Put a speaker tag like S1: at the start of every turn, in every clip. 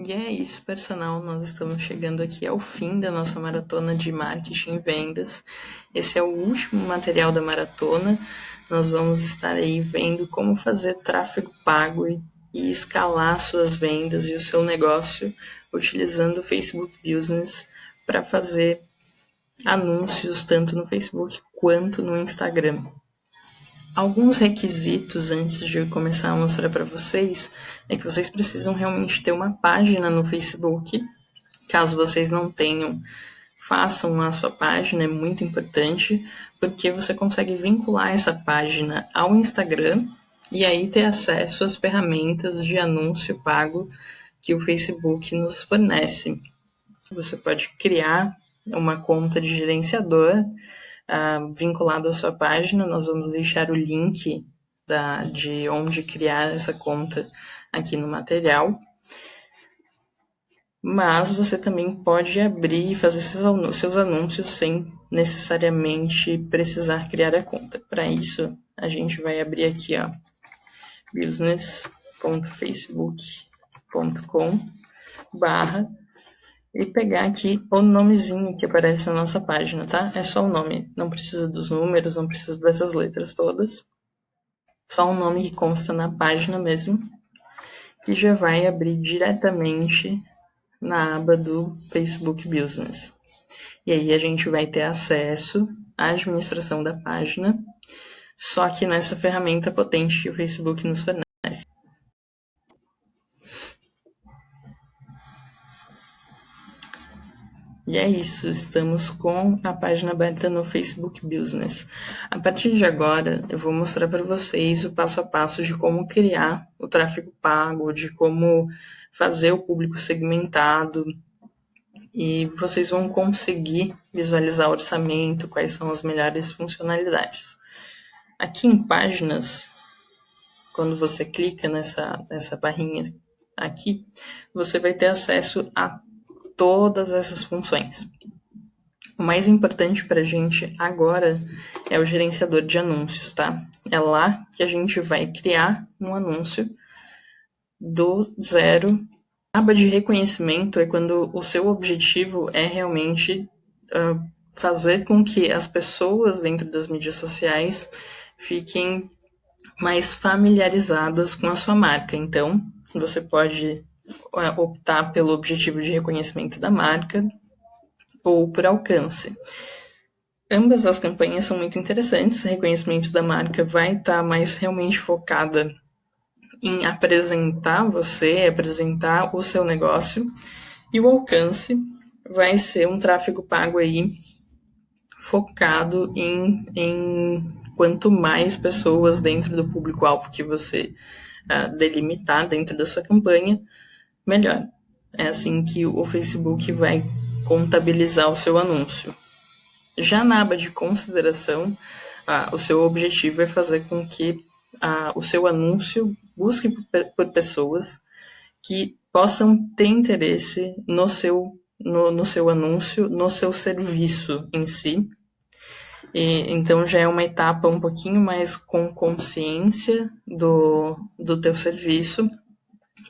S1: E é isso, personal. Nós estamos chegando aqui ao fim da nossa maratona de marketing e vendas. Esse é o último material da maratona. Nós vamos estar aí vendo como fazer tráfego pago e escalar suas vendas e o seu negócio utilizando o Facebook Business para fazer anúncios tanto no Facebook quanto no Instagram. Alguns requisitos antes de eu começar a mostrar para vocês é que vocês precisam realmente ter uma página no Facebook. Caso vocês não tenham, façam a sua página, é muito importante, porque você consegue vincular essa página ao Instagram e aí ter acesso às ferramentas de anúncio pago que o Facebook nos fornece. Você pode criar uma conta de gerenciador vinculado à sua página. Nós vamos deixar o link de onde criar essa conta aqui no material. Mas você também pode abrir e fazer seus anúncios sem necessariamente precisar criar a conta. Para isso, a gente vai abrir aqui, ó, business.facebook.com/ e pegar aqui o nomezinho que aparece na nossa página, tá? É só o nome, não precisa dos números, não precisa dessas letras todas. Só o nome que consta na página mesmo, que já vai abrir diretamente na aba do Facebook Business. E aí a gente vai ter acesso à administração da página, só que nessa ferramenta potente que o Facebook nos fornece. E é isso, estamos com a página aberta no Facebook Business. A partir de agora, eu vou mostrar para vocês o passo a passo de como criar o tráfego pago, de como fazer o público segmentado, e vocês vão conseguir visualizar o orçamento, quais são as melhores funcionalidades. Aqui em páginas, quando você clica nessa barrinha aqui, você vai ter acesso a todas essas funções. O mais importante para a gente agora é o gerenciador de anúncios, tá? É lá que a gente vai criar um anúncio do zero. A aba de reconhecimento é quando o seu objetivo é realmente fazer com que as pessoas dentro das mídias sociais fiquem mais familiarizadas com a sua marca. Então, você pode optar pelo objetivo de reconhecimento da marca ou por alcance. Ambas as campanhas são muito interessantes. O reconhecimento da marca vai estar mais realmente focada em apresentar você, apresentar o seu negócio, e o alcance vai ser um tráfego pago aí focado em quanto mais pessoas dentro do público-alvo que você delimitar dentro da sua campanha, melhor. É assim que o Facebook vai contabilizar o seu anúncio. Já na aba de consideração, o seu objetivo é fazer com que o seu anúncio busque por pessoas que possam ter interesse no seu anúncio, no seu serviço em si. Então já é uma etapa um pouquinho mais com consciência do teu serviço.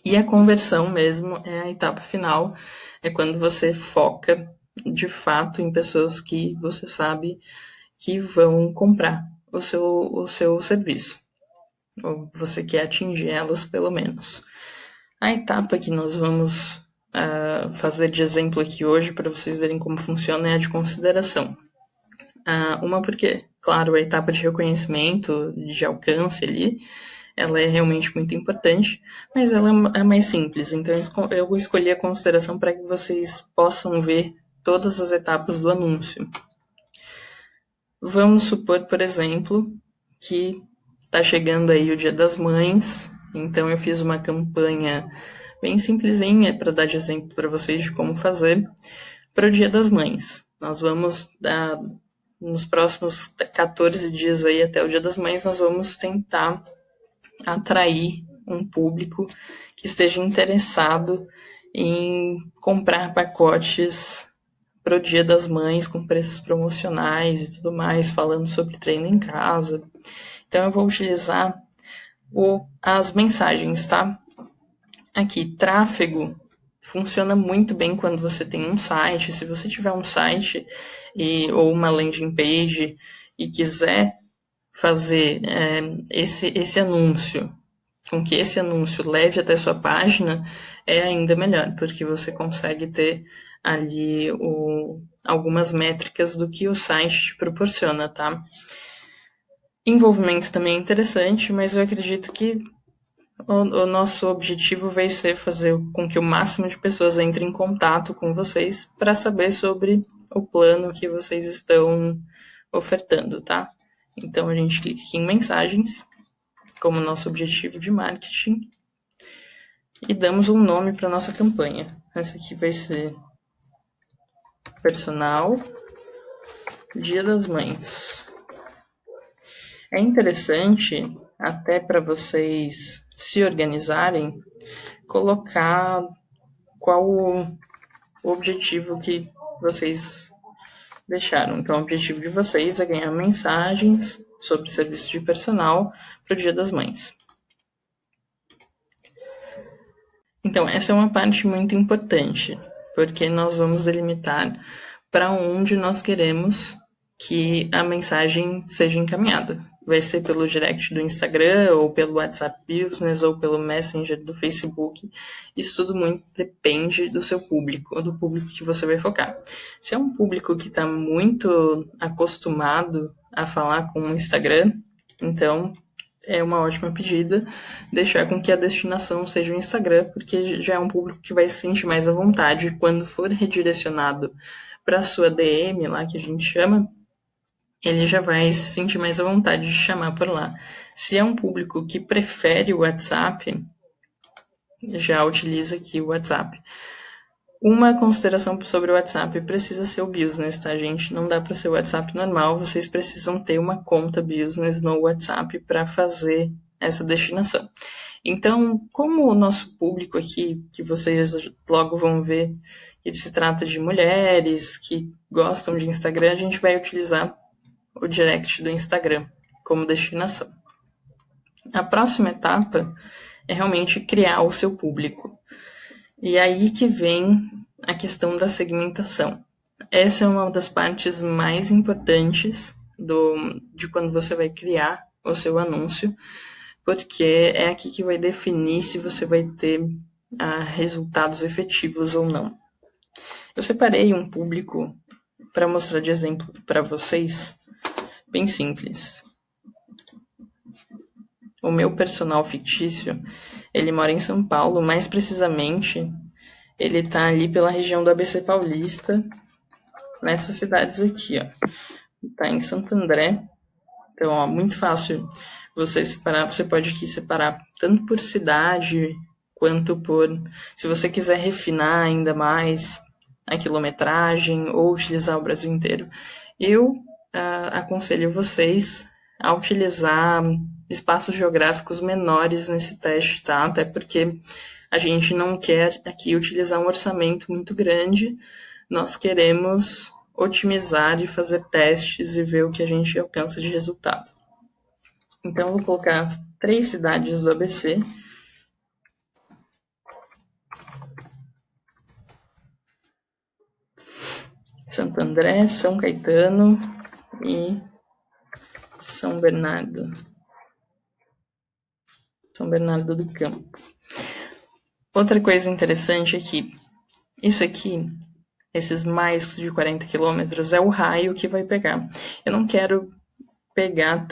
S1: E a conversão mesmo é a etapa final, é quando você foca de fato em pessoas que você sabe que vão comprar o seu serviço, ou você quer atingir elas pelo menos. A etapa que nós vamos fazer de exemplo aqui hoje, para vocês verem como funciona, é a de consideração. Uma porque, claro, a etapa de reconhecimento, de alcance ali, ela é realmente muito importante, mas ela é mais simples. Então eu escolhi a consideração para que vocês possam ver todas as etapas do anúncio. Vamos supor, por exemplo, que está chegando aí o Dia das Mães, então eu fiz uma campanha bem simplesinha para dar de exemplo para vocês de como fazer para o Dia das Mães. Nós vamos, nos próximos 14 dias aí até o Dia das Mães, nós vamos tentar atrair um público que esteja interessado em comprar pacotes para o Dia das Mães com preços promocionais e tudo mais, falando sobre treino em casa. Então eu vou utilizar as mensagens, tá? Aqui, tráfego funciona muito bem quando você tem um site. Se você tiver um site ou uma landing page e quiser fazer esse anúncio, com que esse anúncio leve até sua página, é ainda melhor, porque você consegue ter ali algumas métricas do que o site te proporciona, tá? Envolvimento também é interessante, mas eu acredito que o nosso objetivo vai ser fazer com que o máximo de pessoas entre em contato com vocês para saber sobre o plano que vocês estão ofertando, tá? Então a gente clica aqui em mensagens, como nosso objetivo de marketing, e damos um nome para nossa campanha. Essa aqui vai ser Personal Dia das Mães. É interessante, até para vocês se organizarem, colocar qual o objetivo que vocês deixaram. Então, o objetivo de vocês é ganhar mensagens sobre serviço de personal para o Dia das Mães. Então, essa é uma parte muito importante, porque nós vamos delimitar para onde nós queremos que a mensagem seja encaminhada. Vai ser pelo direct do Instagram, ou pelo WhatsApp Business, ou pelo Messenger do Facebook. Isso tudo muito depende do seu público, do público que você vai focar. Se é um público que está muito acostumado a falar com o Instagram, então é uma ótima pedida deixar com que a destinação seja o Instagram, porque já é um público que vai se sentir mais à vontade quando for redirecionado para a sua DM, lá que a gente chama, ele já vai se sentir mais à vontade de chamar por lá. Se é um público que prefere o WhatsApp, já utiliza aqui o WhatsApp. Uma consideração sobre o WhatsApp, precisa ser o business, tá, gente? Não dá para ser o WhatsApp normal, vocês precisam ter uma conta business no WhatsApp para fazer essa destinação. Então, como o nosso público aqui, que vocês logo vão ver, ele se trata de mulheres que gostam de Instagram, a gente vai utilizar o direct do Instagram como destinação. A próxima etapa é realmente criar o seu público. E aí que vem a questão da segmentação. Essa é uma das partes mais importantes de quando você vai criar o seu anúncio, porque é aqui que vai definir se você vai ter resultados efetivos ou não. Eu separei um público para mostrar de exemplo para vocês, bem simples. O meu personal fictício, ele mora em São Paulo, mais precisamente, ele tá ali pela região do ABC Paulista, nessas cidades aqui, ó. Tá em Santo André. Então, ó, muito fácil você separar. Você pode aqui separar tanto por cidade, quanto por... Se você quiser refinar ainda mais a quilometragem ou utilizar o Brasil inteiro. Eu aconselho vocês a utilizar espaços geográficos menores nesse teste, tá? Até porque a gente não quer aqui utilizar um orçamento muito grande, nós queremos otimizar e fazer testes e ver o que a gente alcança de resultado. Então, eu vou colocar 3 cidades do ABC. Santo André, São Caetano e São Bernardo. São Bernardo do Campo. Outra coisa interessante é que isso aqui, esses mais de 40 quilômetros, é o raio que vai pegar. Eu não quero pegar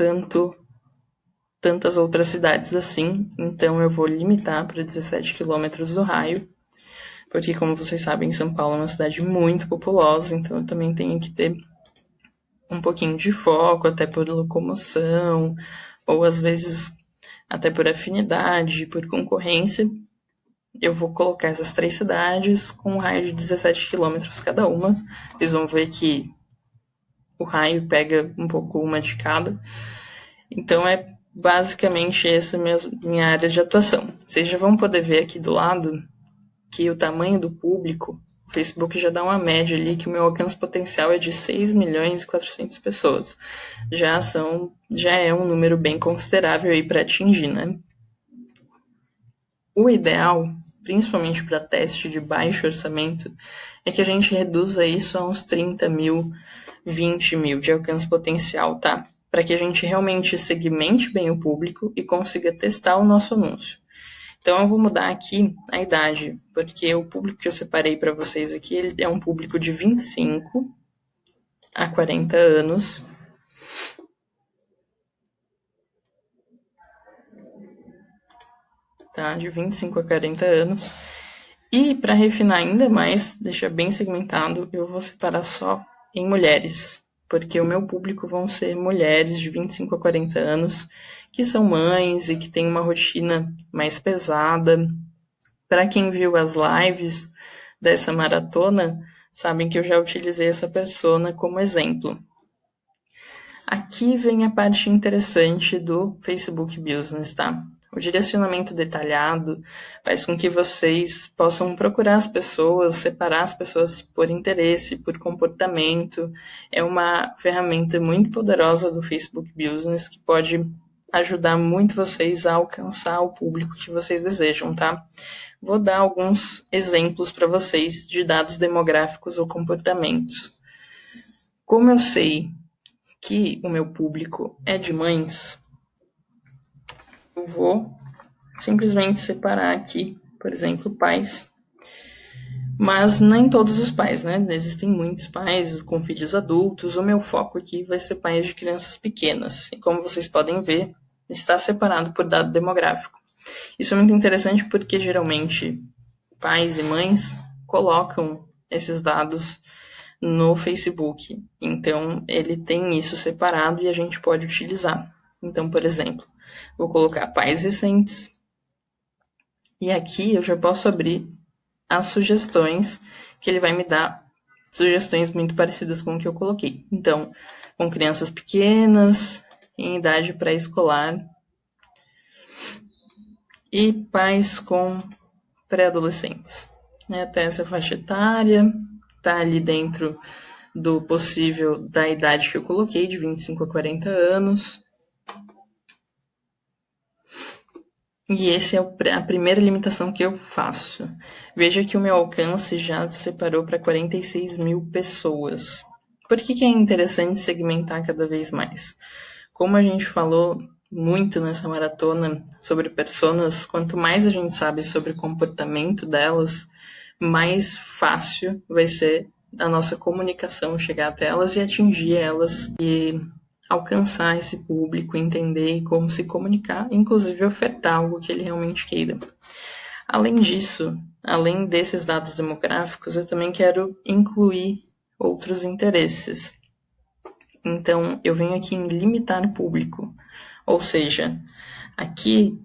S1: tantas outras cidades assim, então eu vou limitar para 17 quilômetros do raio, porque como vocês sabem, São Paulo é uma cidade muito populosa, então eu também tenho que ter um pouquinho de foco, até por locomoção, ou às vezes até por afinidade, por concorrência. Eu vou colocar essas 3 cidades com um raio de 17 quilômetros cada uma. Vocês vão ver que o raio pega um pouco uma de cada. Então é basicamente essa minha área de atuação. Vocês já vão poder ver aqui do lado que o tamanho do público, o Facebook já dá uma média ali que o meu alcance potencial é de 6 milhões e 400 pessoas. Já é um número bem considerável aí para atingir, né? O ideal, principalmente para teste de baixo orçamento, é que a gente reduza isso a uns 30 mil, 20 mil de alcance potencial, tá? Para que a gente realmente segmente bem o público e consiga testar o nosso anúncio. Então eu vou mudar aqui a idade, porque o público que eu separei para vocês aqui, ele é um público de 25 a 40 anos. Tá? De 25 a 40 anos. E para refinar ainda mais, deixar bem segmentado, eu vou separar só em mulheres, porque o meu público vão ser mulheres de 25 a 40 anos, que são mães e que têm uma rotina mais pesada. Para quem viu as lives dessa maratona, sabem que eu já utilizei essa persona como exemplo. Aqui vem a parte interessante do Facebook Business, tá? O direcionamento detalhado faz com que vocês possam procurar as pessoas, separar as pessoas por interesse, por comportamento. É uma ferramenta muito poderosa do Facebook Business que pode ajudar muito vocês a alcançar o público que vocês desejam, tá? Vou dar alguns exemplos para vocês de dados demográficos ou comportamentos. Como eu sei que o meu público é de mães, eu vou simplesmente separar aqui, por exemplo, pais. Mas nem todos os pais, né? Existem muitos pais com filhos adultos. O meu foco aqui vai ser pais de crianças pequenas. E como vocês podem ver, está separado por dado demográfico. Isso é muito interessante porque geralmente pais e mães colocam esses dados no Facebook. Então, ele tem isso separado e a gente pode utilizar. Então, por exemplo, vou colocar pais recentes. E aqui eu já posso abrir as sugestões que ele vai me dar, sugestões muito parecidas com o que eu coloquei. Então, com crianças pequenas, em idade pré-escolar e pais com pré-adolescentes. Até essa faixa etária, tá ali dentro do possível da idade que eu coloquei, de 25 a 40 anos. E essa é a primeira limitação que eu faço. Veja que o meu alcance já se separou para 46 mil pessoas. Por que é interessante segmentar cada vez mais? Como a gente falou muito nessa maratona sobre personas, quanto mais a gente sabe sobre o comportamento delas, mais fácil vai ser a nossa comunicação chegar até elas e atingir elas e alcançar esse público, entender como se comunicar, inclusive ofertar algo que ele realmente queira. Além disso, além desses dados demográficos, eu também quero incluir outros interesses. Então, eu venho aqui em limitar o público, ou seja, aqui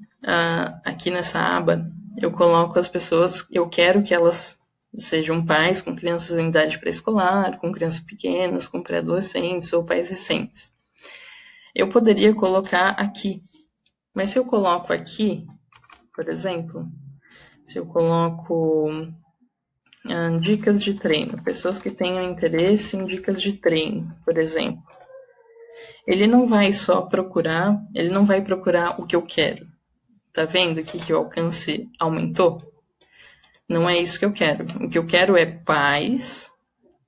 S1: nessa aba eu coloco as pessoas, eu quero que elas sejam pais com crianças em idade pré-escolar, com crianças pequenas, com pré-adolescentes ou pais recentes. Eu poderia colocar aqui, mas se eu coloco aqui, por exemplo, se eu coloco dicas de treino, pessoas que tenham interesse em dicas de treino, por exemplo, ele não vai só procurar, ele não vai procurar o que eu quero. Tá vendo aqui que o alcance aumentou? Não é isso que eu quero. O que eu quero é pais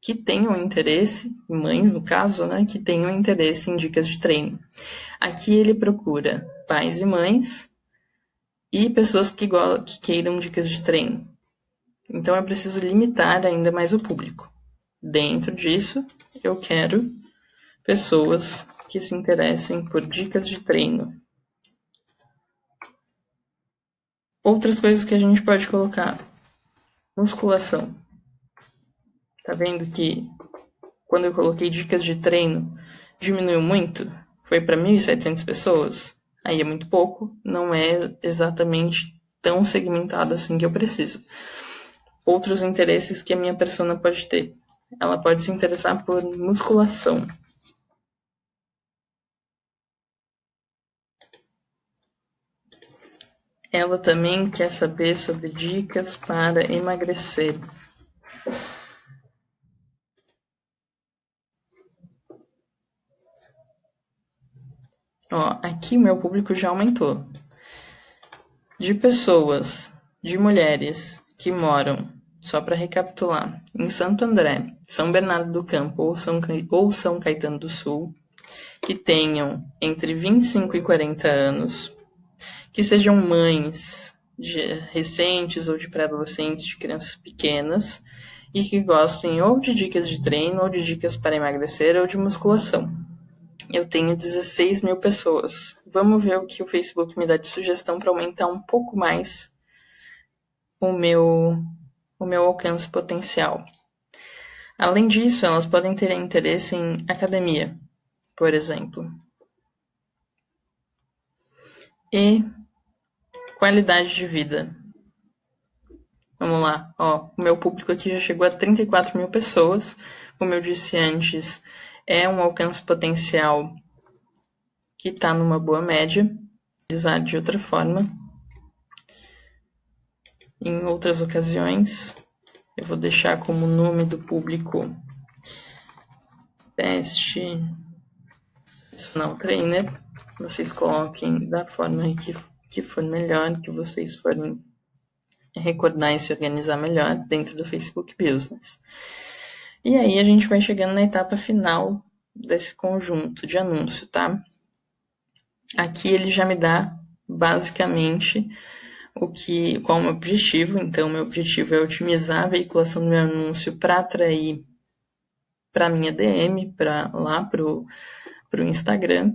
S1: que tenham interesse, mães no caso, né, que tenham interesse em dicas de treino. Aqui ele procura pais e mães e pessoas que queiram dicas de treino. Então eu preciso limitar ainda mais o público. Dentro disso, eu quero pessoas que se interessem por dicas de treino. Outras coisas que a gente pode colocar. Musculação. Tá vendo que quando eu coloquei dicas de treino, diminuiu muito? Foi para 1.700 pessoas? Aí é muito pouco, não é exatamente tão segmentado assim que eu preciso. Outros interesses que a minha persona pode ter. Ela pode se interessar por musculação. Ela também quer saber sobre dicas para emagrecer. Ó, aqui o meu público já aumentou. De pessoas de mulheres que moram, só para recapitular, em Santo André, São Bernardo do Campo ou São Caetano do Sul, que tenham entre 25 e 40 anos, que sejam mães recentes ou de pré-adolescentes, de crianças pequenas, e que gostem ou de dicas de treino, ou de dicas para emagrecer, ou de musculação. Eu tenho 16 mil pessoas. Vamos ver o que o Facebook me dá de sugestão para aumentar um pouco mais o meu alcance potencial. Além disso, elas podem ter interesse em academia, por exemplo. E qualidade de vida. Vamos lá, ó, o meu público aqui já chegou a 34 mil pessoas. Como eu disse antes, é um alcance potencial que está numa boa média. Utilizar de outra forma. Em outras ocasiões, eu vou deixar como nome do público teste personal trainer. Vocês coloquem da forma que for melhor, que vocês forem recordar e se organizar melhor dentro do Facebook Business. E aí a gente vai chegando na etapa final desse conjunto de anúncio, tá? Aqui ele já me dá basicamente qual é o meu objetivo. Então, meu objetivo é otimizar a veiculação do meu anúncio para atrair para minha DM, para lá pro Instagram.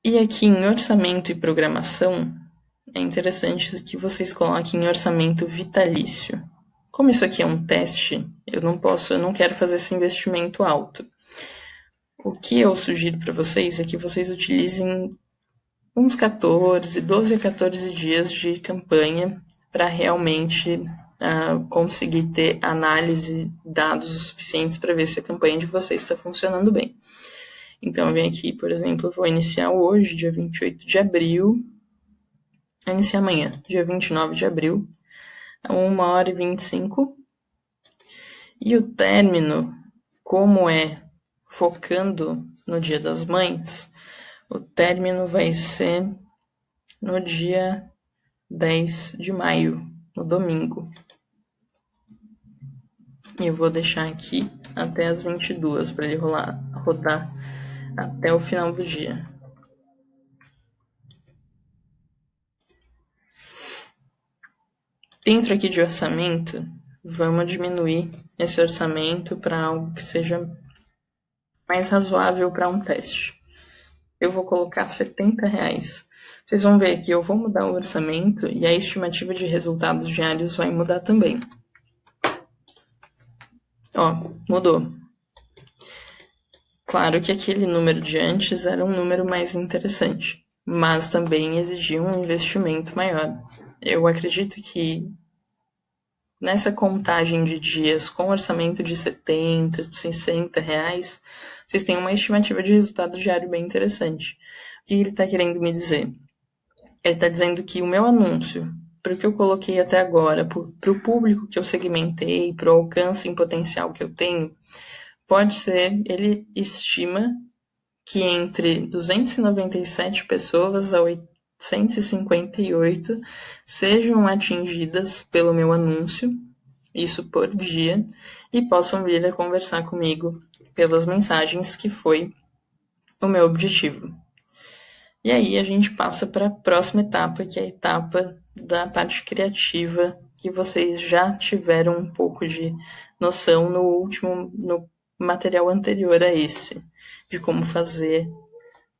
S1: E aqui em orçamento e programação, é interessante que vocês coloquem orçamento vitalício. Como isso aqui é um teste, eu não quero fazer esse investimento alto. O que eu sugiro para vocês é que vocês utilizem uns 12 a 14 dias de campanha para realmente conseguir ter análise, dados suficientes para ver se a campanha de vocês está funcionando bem. Então, eu venho aqui, por exemplo, eu vou iniciar hoje, dia 28 de abril, iniciar amanhã, dia 29 de abril, a 1h25. E o término, como é focando no Dia das Mães, o término vai ser no dia 10 de maio, no domingo. E eu vou deixar aqui até as 22 para ele rodar até o final do dia. Dentro aqui de orçamento, vamos diminuir esse orçamento para algo que seja mais razoável para um teste. Eu vou colocar R$70. Vocês vão ver que eu vou mudar o orçamento e a estimativa de resultados diários vai mudar também. Ó, mudou. Claro que aquele número de antes era um número mais interessante, mas também exigia um investimento maior. Eu acredito que nessa contagem de dias com orçamento de R$70, R$60, vocês têm uma estimativa de resultado diário bem interessante. O que ele está querendo me dizer? Ele está dizendo que o meu anúncio, para o que eu coloquei até agora, para o público que eu segmentei, para o alcance em potencial que eu tenho, pode ser, ele estima que entre 297 pessoas a 858 sejam atingidas pelo meu anúncio, isso por dia, e possam vir a conversar comigo pelas mensagens, que foi o meu objetivo. E aí a gente passa para a próxima etapa, que é a etapa da parte criativa, que vocês já tiveram um pouco de noção no material anterior a esse, de como fazer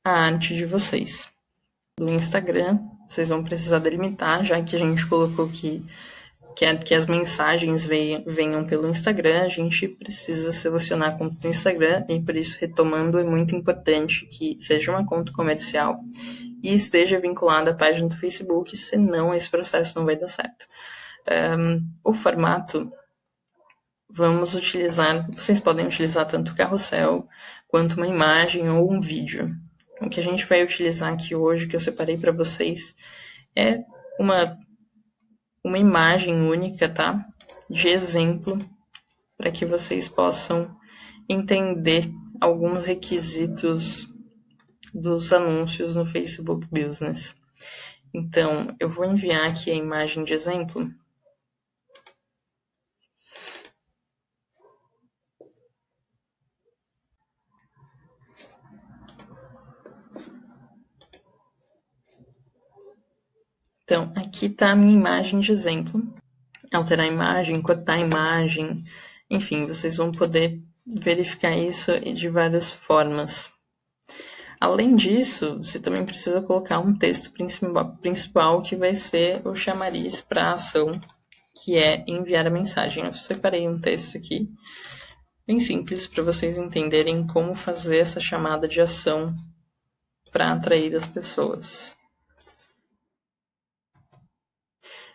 S1: a arte de vocês. Do Instagram, vocês vão precisar delimitar, já que a gente colocou que as mensagens venham pelo Instagram, a gente precisa selecionar a conta do Instagram, e por isso, retomando, é muito importante que seja uma conta comercial e esteja vinculada à página do Facebook, senão esse processo não vai dar certo. O formato, vocês podem utilizar tanto o carrossel, quanto uma imagem ou um vídeo. O que a gente vai utilizar aqui hoje, que eu separei para vocês, é uma imagem única, tá? De exemplo, para que vocês possam entender alguns requisitos dos anúncios no Facebook Business. Então, eu vou enviar aqui a imagem de exemplo. Então, aqui está a minha imagem de exemplo. Alterar a imagem, cortar a imagem, enfim, vocês vão poder verificar isso de várias formas. Além disso, você também precisa colocar um texto principal que vai ser o chamariz para a ação, que é enviar a mensagem. Eu separei um texto aqui, bem simples, para vocês entenderem como fazer essa chamada de ação para atrair as pessoas.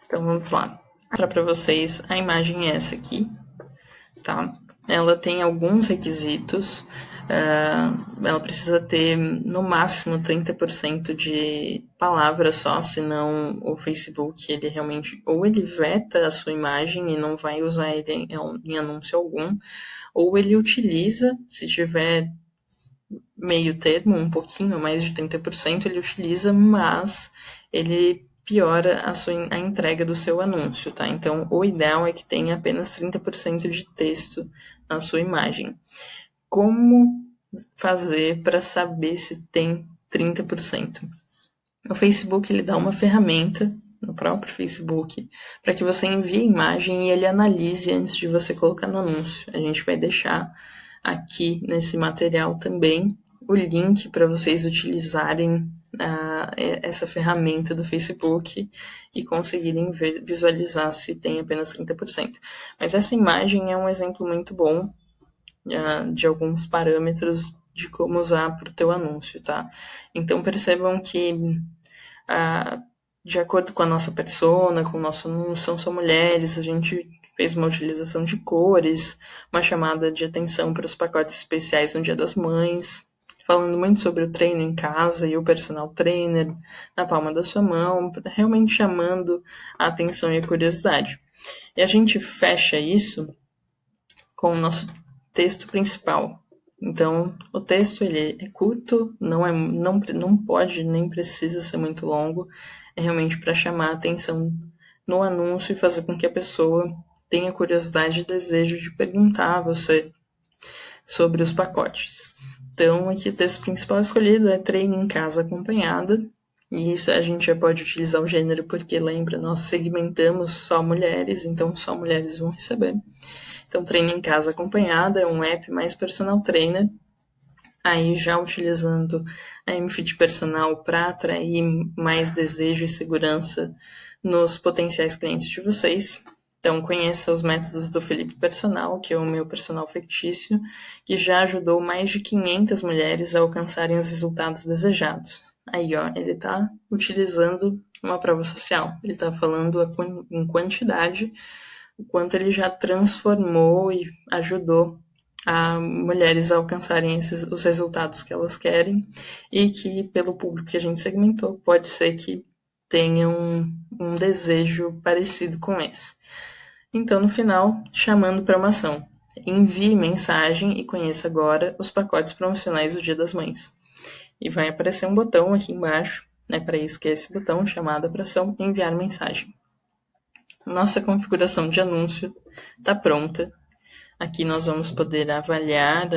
S1: Então vamos lá. Vou mostrar para vocês, a imagem é essa aqui, tá? Ela tem alguns requisitos. Ela precisa ter no máximo 30% de palavras só, senão o Facebook ele realmente ou ele veta a sua imagem e não vai usar ele em anúncio algum, ou ele utiliza, se tiver meio termo, um pouquinho mais de 30%, ele utiliza, mas ele piora a entrega do seu anúncio, tá? Então, o ideal é que tenha apenas 30% de texto na sua imagem. Como fazer para saber se tem 30%? O Facebook ele dá uma ferramenta no próprio Facebook para que você envie a imagem e ele analise antes de você colocar no anúncio. A gente vai deixar aqui nesse material também o link para vocês utilizarem essa ferramenta do Facebook e conseguirem visualizar se tem apenas 30%. Mas essa imagem é um exemplo muito bom de alguns parâmetros de como usar para o teu anúncio, tá? Então percebam que de acordo com a nossa persona, com o nosso anúncio, são mulheres, a gente fez uma utilização de cores, uma chamada de atenção para os pacotes especiais no Dia das Mães, falando muito sobre o treino em casa e o personal trainer na palma da sua mão, realmente chamando a atenção e a curiosidade. E a gente fecha isso com o nosso texto principal. Então, o texto ele é curto, não pode nem precisa ser muito longo, é realmente para chamar a atenção no anúncio e fazer com que a pessoa tenha curiosidade e desejo de perguntar a você sobre os pacotes. Então, aqui o texto principal escolhido é treino em casa acompanhada, e isso a gente já pode utilizar o gênero porque, lembra, nós segmentamos só mulheres, então só mulheres vão receber. Então, treino em casa acompanhada é um app mais personal trainer, aí já utilizando a MFit Personal para atrair mais desejo e segurança nos potenciais clientes de vocês. Então, conheça os métodos do Felipe Personal, que é o meu personal fictício, que já ajudou mais de 500 mulheres a alcançarem os resultados desejados. Aí, ó, ele está utilizando uma prova social. Ele está falando em quantidade o quanto ele já transformou e ajudou a mulheres a alcançarem os resultados que elas querem e que, pelo público que a gente segmentou, pode ser que tenham um desejo parecido com esse. Então, no final, chamando para uma ação. Envie mensagem e conheça agora os pacotes promocionais do Dia das Mães. E vai aparecer um botão aqui embaixo, né, para isso que é esse botão, chamada para ação, enviar mensagem. Nossa configuração de anúncio está pronta. Aqui nós vamos poder avaliar,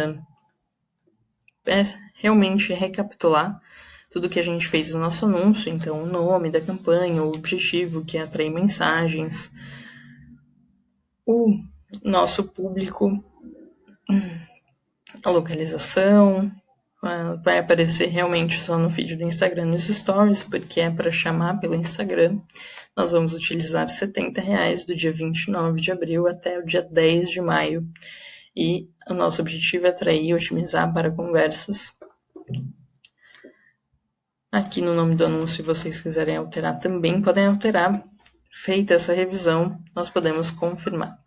S1: realmente recapitular tudo que a gente fez no nosso anúncio. Então, o nome da campanha, o objetivo, que é atrair mensagens, o nosso público, a localização. Vai aparecer realmente só no feed do Instagram nos stories, porque é para chamar pelo Instagram. Nós vamos utilizar R$70 do dia 29 de abril até o dia 10 de maio. E o nosso objetivo é atrair e otimizar para conversas. Aqui no nome do anúncio, se vocês quiserem alterar também, podem alterar. Feita essa revisão, nós podemos confirmar.